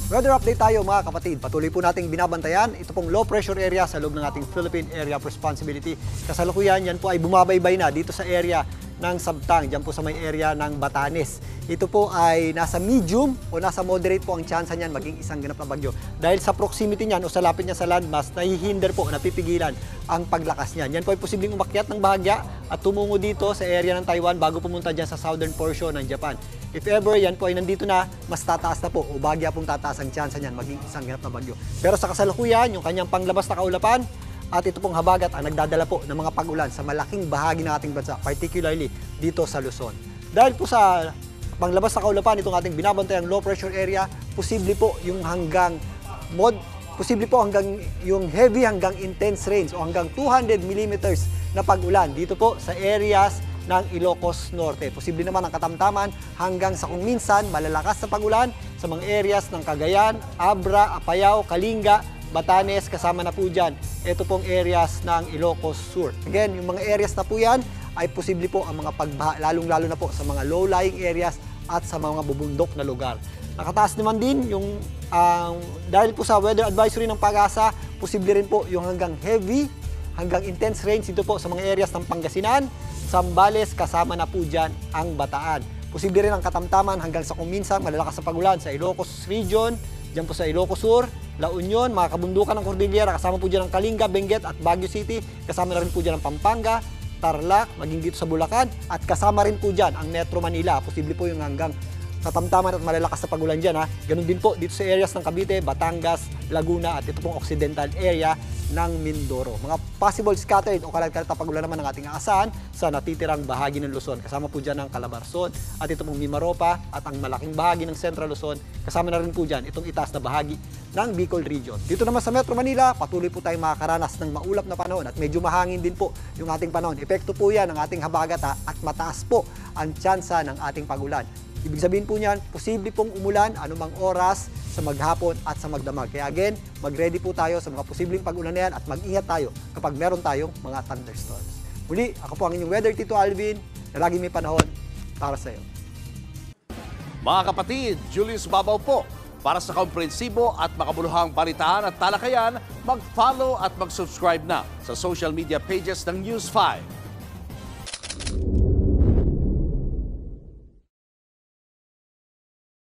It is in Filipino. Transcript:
Weather update tayo mga kapatid. Patuloy po nating binabantayan. Ito pong low pressure area sa loob ng ating Philippine Area of Responsibility. Kasalukuyan, yan po ay bumabaybay na dito sa area ng Sabtang, dyan po sa may area ng Batanes. Ito po ay nasa medium o nasa moderate po ang tsansa niyan maging isang ganap na bagyo. Dahil sa proximity niyan o sa lapit niya sa landmass, nahihinder po, napipigilan ang paglakas niyan. Yan po ay posibleng umakyat ng bahagya at tumungo dito sa area ng Taiwan bago pumunta dyan sa southern portion ng Japan. If ever yan po ay nandito na, mas tataas na po o bahagya pong tataas ang tsansa niyan maging isang ganap na bagyo. Pero sa kasalukuyan, yung kanyang panglabas na kaulapan, at ito pong habagat ang nagdadala po ng mga pag-ulan sa malaking bahagi ng ating bansa, particularly dito sa Luzon. Dahil po sa panglabas na kaulapan, itong ating binabantayang low pressure area, posible po yung yung heavy hanggang intense rains o hanggang 200 millimeters na pag-ulan dito po sa areas ng Ilocos Norte. Posible naman ang katamtaman hanggang sa kung minsan malalakas na pag-ulan sa mga areas ng Cagayan, Abra, Apayao, Kalinga, Batanes, kasama na po dyan. Ito pong areas ng Ilocos Sur. Again, yung mga areas na po yan ay posible po ang mga pagbaha, lalong-lalo na po sa mga low-lying areas at sa mga bubundok na lugar. Nakataas naman din yung, dahil po sa weather advisory ng Pag-asa, posible rin po yung hanggang heavy, hanggang intense rains dito po sa mga areas ng Pangasinan, Zambales, kasama na po dyan ang Bataan. Posible rin ang katamtaman hanggang sa kung minsan malalakas na pag-ulan sa Ilocos Region, dyan po sa Ilocos Sur, La Union, mga kabundukan ng Cordillera, kasama po dyan ang Kalinga, Benguet at Baguio City, kasama na rin po dyan ang Pampanga, Tarlac, maging dito sa Bulacan, at kasama rin po dyan ang Metro Manila. Posible po yung hanggang katamtaman at malalakas na pag-ulan dyan. Ganun din po dito sa areas ng Cavite, Batangas, Laguna at ito pong occidental area ng Mindoro. Mga possible scattered o kalat-kalat na pag-ulan naman ng ating aasahan sa natitirang bahagi ng Luzon. Kasama po dyan ang Calabarzon at ito pong Mimaropa at ang malaking bahagi ng Central Luzon. Kasama na rin po dyan itong itaas na bahagi ng Bicol Region. Dito naman sa Metro Manila, patuloy po tayong makakaranas ng maulap na panahon at medyo mahangin din po yung ating panahon. Epekto po yan ng ating habagata at mataas po ang tsansa ng ating pag-ulan. Ibig sabihin po niyan, posible pong umulan anumang oras sa maghapon at sa magdamag. Kaya again, mag-ready po tayo sa mga posibleng pag-ulan na yan at mag-ingat tayo kapag meron tayong mga thunderstorms. Muli, ako po ang inyong Weather Tito Alvin na laging may panahon para sa iyo. Mga kapatid, Julius Babaw po. Para sa komprehensibo at makabuluhang balitaan at talakayan, mag-follow at mag-subscribe na sa social media pages ng News 5.